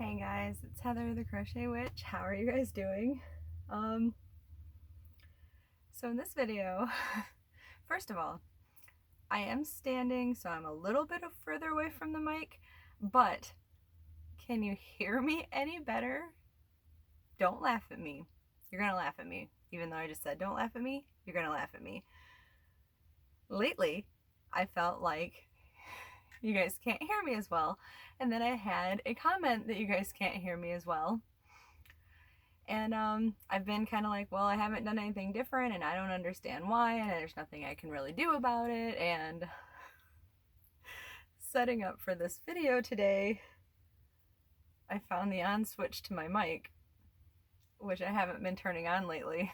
Hey guys, it's Heather the Crochet Witch. How are you guys doing? So in this video, first of all, I am standing, so I'm a little bit further away from the mic, but can you hear me any better? Don't laugh at me. You're gonna laugh at me. Even though I just said don't laugh at me, you're gonna laugh at me. Lately, I felt like you guys can't hear me as well, and then I had a comment that you guys can't hear me as well. And I've been kind of like, well, I haven't done anything different and I don't understand why, and there's nothing I can really do about it. And setting up for this video today, I found the on switch to my mic, which I haven't been turning on lately.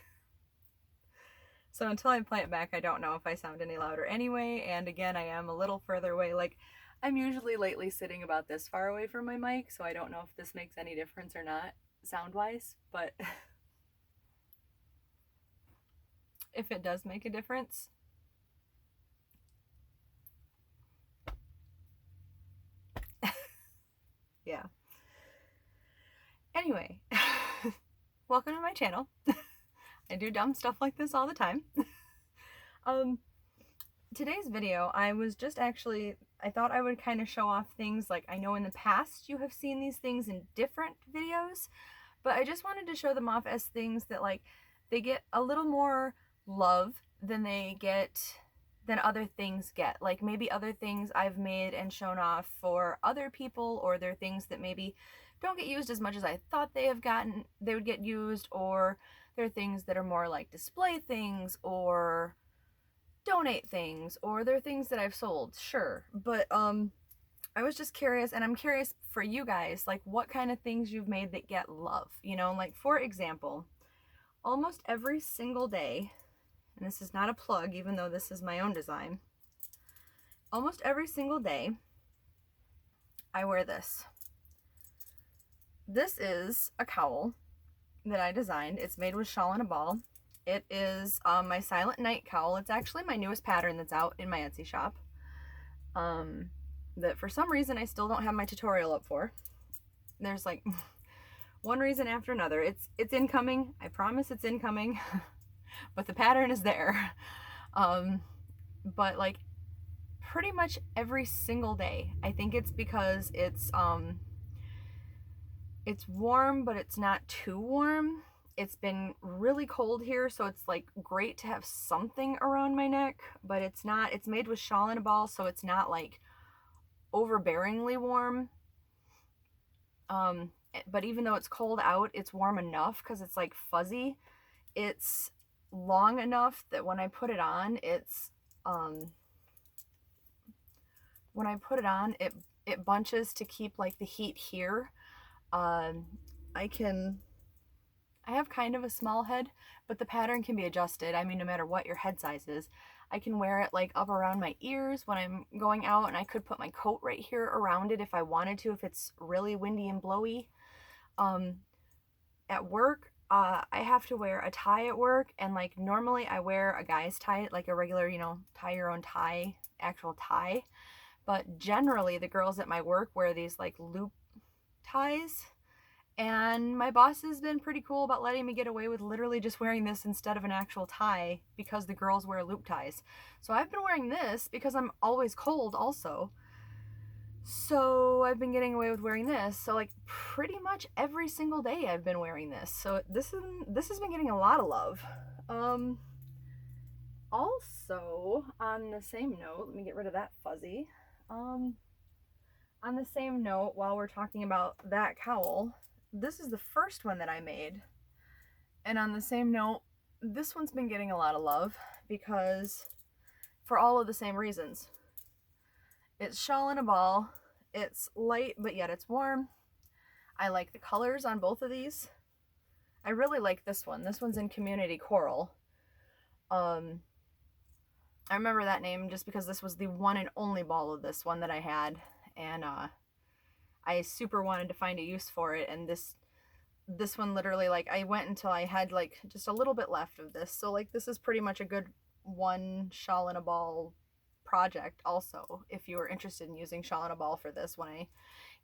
So until I play it back, I don't know if I sound any louder anyway. And again, I am a little further away. Like, I'm usually lately sitting about this far away from my mic, so I don't know if this makes any difference or not sound-wise, but if it does make a difference, yeah. Anyway, welcome to my channel. I do dumb stuff like this all the time. Today's video, I thought I would kind of show off things like I know in the past you have seen these things in different videos, but I just wanted to show them off as things that like they get a little more love than other things get. Like maybe other things I've made and shown off for other people, or they're things that maybe don't get used as much as I thought they would get used, or they're things that are more like display things or donate things, or they're things that I've sold, sure. But I was just curious, and I'm curious for you guys, like what kind of things you've made that get love, you know? Like for example, almost every single day, and this is not a plug even though this is my own design, almost every single day I wear this. This is a cowl that I designed. It's made with shawl and a ball. It is my Silent Night cowl. It's actually my newest pattern that's out in my Etsy shop. That for some reason I still don't have my tutorial up for. There's like one reason after another. It's incoming. I promise it's incoming. But the pattern is there. But like pretty much every single day. I think it's because it's warm, but it's not too warm. It's been really cold here, so it's like great to have something around my neck, but it's not, it's made with shawl and a ball, so it's not like overbearingly warm. But even though it's cold out, it's warm enough because it's like fuzzy. It's long enough that when I put it on, it bunches to keep like the heat here. I have kind of a small head, but the pattern can be adjusted. I mean, no matter what your head size is, I can wear it like up around my ears when I'm going out, and I could put my coat right here around it if I wanted to, if it's really windy and blowy. At work, I have to wear a tie at work, and like normally I wear a guy's tie, like a regular, you know, tie your own tie, actual tie. But generally the girls at my work wear these like loop ties. And my boss has been pretty cool about letting me get away with literally just wearing this instead of an actual tie because the girls wear loop ties. So I've been wearing this because I'm always cold also. So I've been getting away with wearing this. So like pretty much every single day I've been wearing this. So this has been getting a lot of love. Also, on the same note, let me get rid of that fuzzy. On the same note, while we're talking about that cowl, this is the first one that I made. And on the same note, this one's been getting a lot of love because for all of the same reasons. It's shawl and a ball. It's light, but yet it's warm. I like the colors on both of these. I really like this one. This one's in Community Coral. I remember that name just because this was the one and only ball of this one that I had. And I super wanted to find a use for it, and this one literally, like, I went until I had like just a little bit left of this. So like this is pretty much a good one shawl and a ball project also, if you were interested in using shawl and a ball for this when I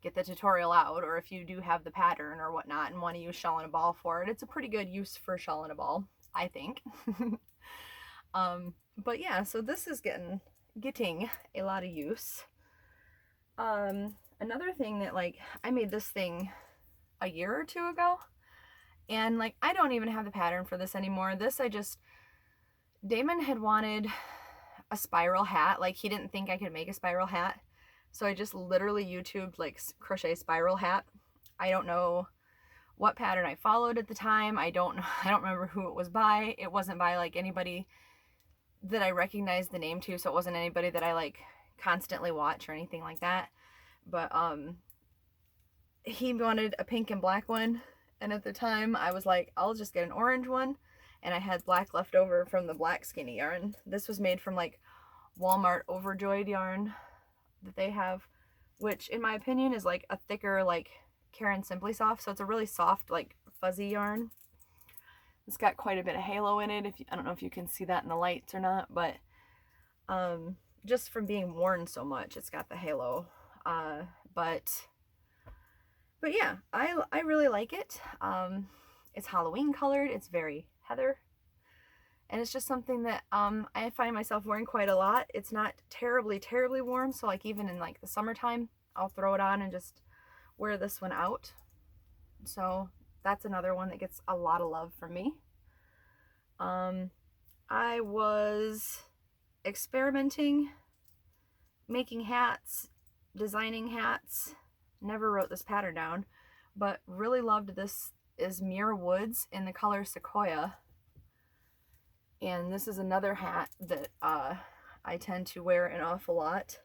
get the tutorial out, or if you do have the pattern or whatnot and want to use shell and a ball for it, it's a pretty good use for shell and a ball, I think. But yeah, so this is getting a lot of use. Another thing that, like, I made this thing a year or two ago, and like I don't even have the pattern for this anymore. This Damon had wanted a spiral hat. Like, he didn't think I could make a spiral hat, so I just literally YouTubed like crochet spiral hat. I don't know what pattern I followed at the time. I don't remember who it was by. It wasn't by like anybody that I recognized the name to, so it wasn't anybody that I like constantly watch or anything like that. But he wanted a pink and black one, and at the time I was like, I'll just get an orange one, and I had black left over from the black skinny yarn. This was made from like Walmart Overjoyed yarn that they have, which in my opinion is like a thicker like Caron Simply Soft, so it's a really soft like fuzzy yarn. It's got quite a bit of halo in it. I don't know if you can see that in the lights or not, but just from being worn so much, it's got the halo. But yeah, I really like it. It's Halloween colored. It's very heather, and it's just something that I find myself wearing quite a lot. It's not terribly warm, so like even in like the summertime, I'll throw it on and just wear this one out. So that's another one that gets a lot of love from me. I was experimenting, making hats, designing hats. Never wrote this pattern down, but really loved this. Is Muir Woods in the color Sequoia. And this is another hat that I tend to wear an awful lot.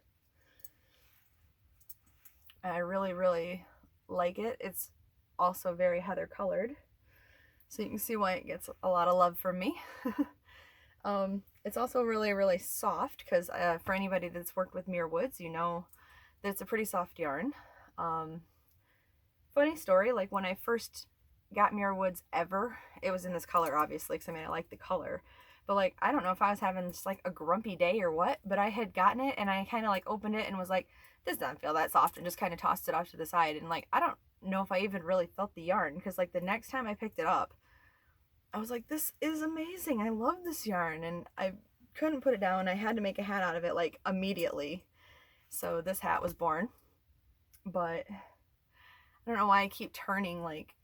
I really like it. It's also very heather colored, so you can see why it gets a lot of love from me. It's also really soft, because for anybody that's worked with Muir Woods, you know that it's a pretty soft yarn. Funny story, like when I first got Muir Woods ever, it was in this color, obviously, because I mean I like the color, but like I don't know if I was having just like a grumpy day or what, but I had gotten it and I kind of like opened it and was like, this doesn't feel that soft, and just kind of tossed it off to the side. And like I don't know if I even really felt the yarn, because like the next time I picked it up, I was like, this is amazing, I love this yarn, and I couldn't put it down. I had to make a hat out of it like immediately, so this hat was born. But I don't know why I keep turning like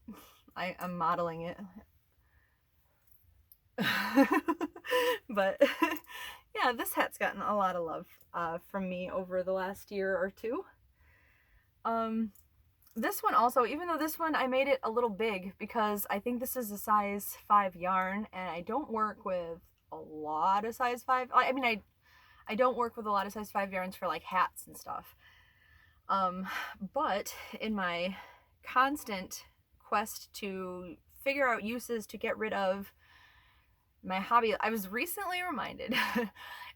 I'm modeling it. But yeah, this hat's gotten a lot of love from me over the last year or two. This one also, even though this one I made it a little big, because I think this is a size 5 yarn, and I don't work with a lot of size 5. I mean, I don't work with a lot of size 5 yarns for like hats and stuff. But in my constant quest to figure out uses to get rid of my hobby, I was recently reminded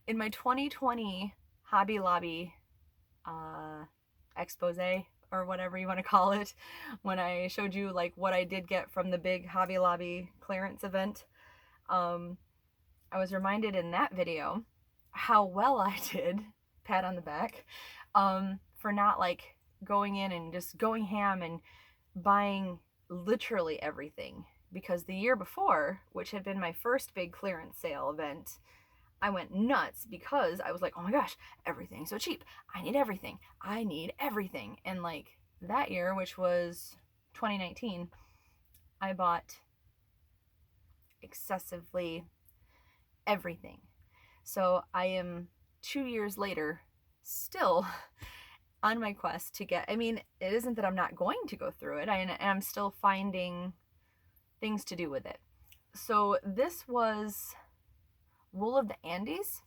in my 2020 Hobby Lobby expose, or whatever you want to call it, when I showed you like what I did get from the big Hobby Lobby clearance event. I was reminded in that video how well I did, pat on the back, for not like going in and just going ham and buying literally everything. Because the year before, which had been my first big clearance sale event, I went nuts because I was like, oh my gosh, everything's so cheap. I need everything. And like that year, which was 2019, I bought excessively everything. So I am 2 years later still on my quest to get, I mean, it isn't that I'm not going to go through it. I'm still finding things to do with it. So this was Wool of the Andes.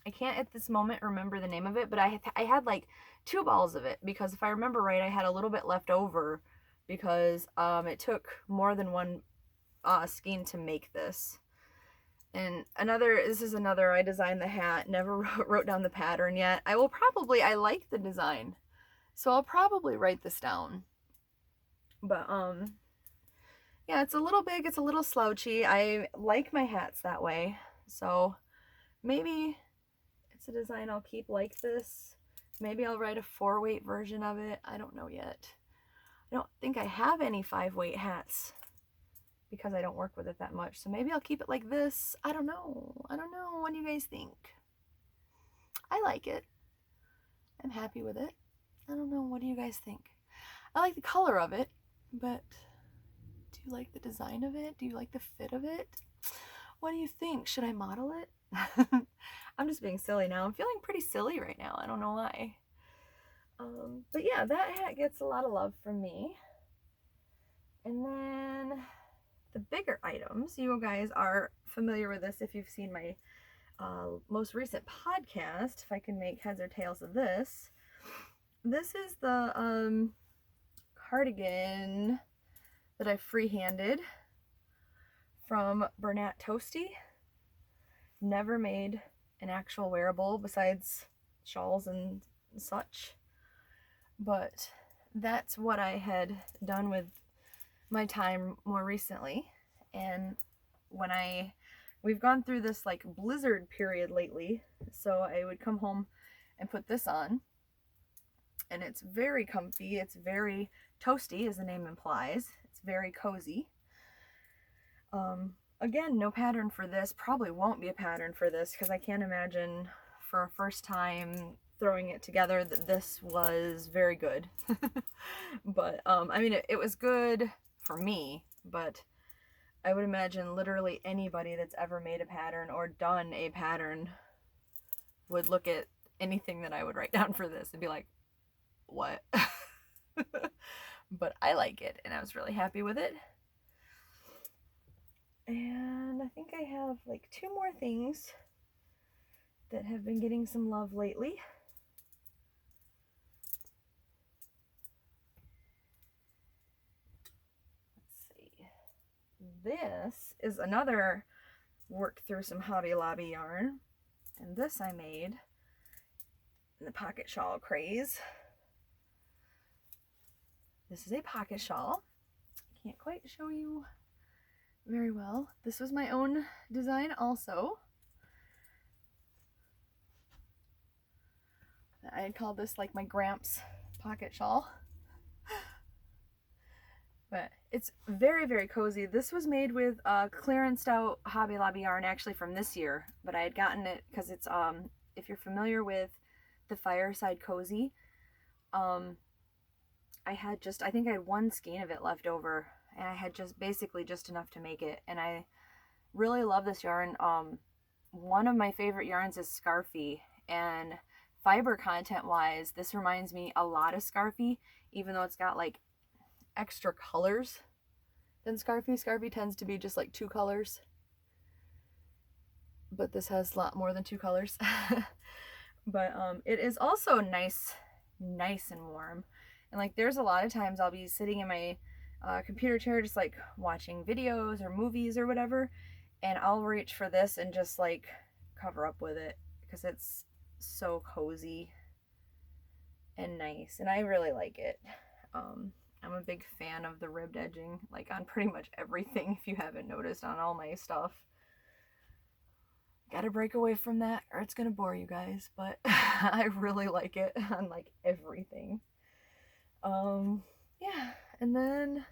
I can't at this moment remember the name of it, but I had like 2 balls of it, because if I remember right, I had a little bit left over, because it took more than one skein to make this. And this is another, I designed the hat, never wrote down the pattern yet. I like the design, so I'll probably write this down. But yeah, it's a little big, it's a little slouchy. I like my hats that way, so maybe it's a design I'll keep like this. Maybe I'll write a 4-weight version of it. I don't know yet. I don't think I have any 5-weight hats because I don't work with it that much. So maybe I'll keep it like this. I don't know. I don't know. What do you guys think? I like it. I'm happy with it. I don't know. What do you guys think? I like the color of it, but do you like the design of it? Do you like the fit of it? What do you think? Should I model it? I'm just being silly now. I'm feeling pretty silly right now. I don't know why. But yeah, that hat gets a lot of love from me. And then the bigger items, you guys are familiar with this if you've seen my most recent podcast, if I can make heads or tails of this. This is the cardigan that I freehanded from Bernat Toasty. Never made an actual wearable besides shawls and such, but that's what I had done with my time more recently. And when we've gone through this like blizzard period lately, so I would come home and put this on, and it's very comfy. It's very toasty, as the name implies. It's very cozy. Again, no pattern for this. Probably won't be a pattern for this because I can't imagine for a first time throwing it together that this was very good. But I mean, it was good for me, but I would imagine literally anybody that's ever made a pattern or done a pattern would look at anything that I would write down for this and be like, what? But I like it, and I was really happy with it. And I think I have like 2 more things that have been getting some love lately. Let's see. This is another work through some Hobby Lobby yarn. And this I made in the pocket shawl craze. This is a pocket shawl. I can't quite show you very well. This was my own design also. I had called this like my Gramps pocket shawl. But it's very, very cozy. This was made with clearanced out Hobby Lobby yarn actually from this year, but I had gotten it because it's if you're familiar with the Fireside Cozy, I think I had 1 skein of it left over, and I had basically just enough to make it, and I really love this yarn. One of my favorite yarns is Scarfy, and fiber content wise, this reminds me a lot of Scarfy, even though it's got like extra colors than Scarfy. Scarfy tends to be just like 2 colors, but this has a lot more than 2 colors. But it is also nice and warm. And like there's a lot of times I'll be sitting in my computer chair just like watching videos or movies or whatever, and I'll reach for this and just like cover up with it because it's so cozy and nice, and I really like it. I'm a big fan of the ribbed edging, like on pretty much everything, if you haven't noticed, on all my stuff. Gotta break away from that or it's gonna bore you guys, but I really like it on like everything. Yeah, and then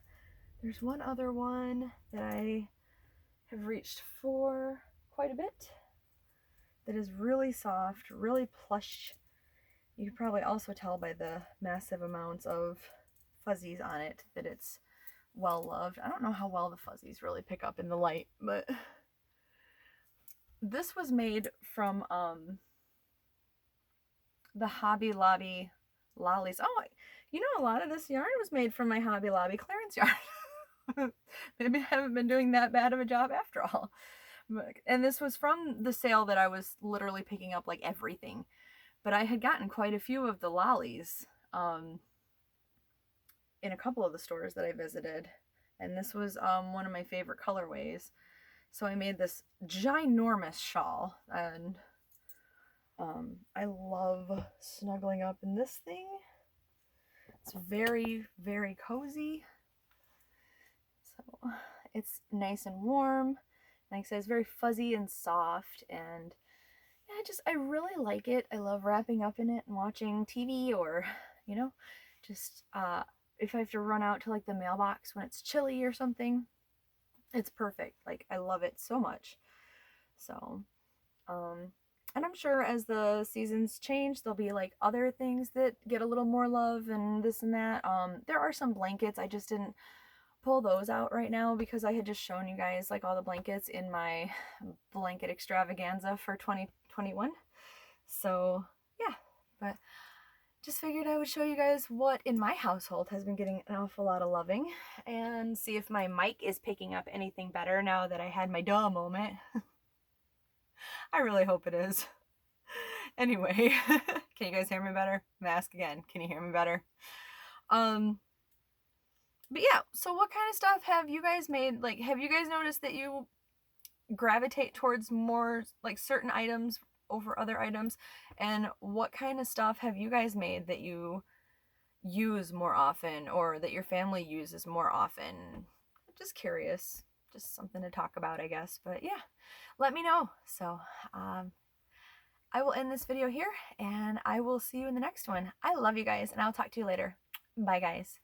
there's one other one that I have reached for quite a bit that is really soft, really plush. You can probably also tell by the massive amounts of fuzzies on it that it's well loved. I don't know how well the fuzzies really pick up in the light, but this was made from the Hobby Lobby lollies. Oh, you know, a lot of this yarn was made from my Hobby Lobby clearance yarn. Maybe I haven't been doing that bad of a job after all. And this was from the sale that I was literally picking up like everything. But I had gotten quite a few of the lollies in a couple of the stores that I visited. And this was one of my favorite colorways. So I made this ginormous shawl, and I love snuggling up in this thing. It's very, very cozy. So it's nice and warm. Like I said, it's very fuzzy and soft, and yeah, I really like it. I love wrapping up in it and watching TV, or, you know, just if I have to run out to like the mailbox when it's chilly or something, it's perfect. Like, I love it so much. So, um, and I'm sure as the seasons change, there'll be like other things that get a little more love and this and that. There are some blankets. I just didn't pull those out right now because I had just shown you guys like all the blankets in my blanket extravaganza for 2021. So, yeah, but just figured I would show you guys what in my household has been getting an awful lot of loving, and see if my mic is picking up anything better now that I had my duh moment. I really hope it is. Anyway, can you guys hear me better? I'm gonna ask again. Can you hear me better? But yeah, so what kind of stuff have you guys made? Like, have you guys noticed that you gravitate towards more like certain items over other items? And what kind of stuff have you guys made that you use more often, or that your family uses more often? Just curious. Just something to talk about, I guess. But yeah, let me know. So, I will end this video here, and I will see you in the next one. I love you guys, and I'll talk to you later. Bye, guys.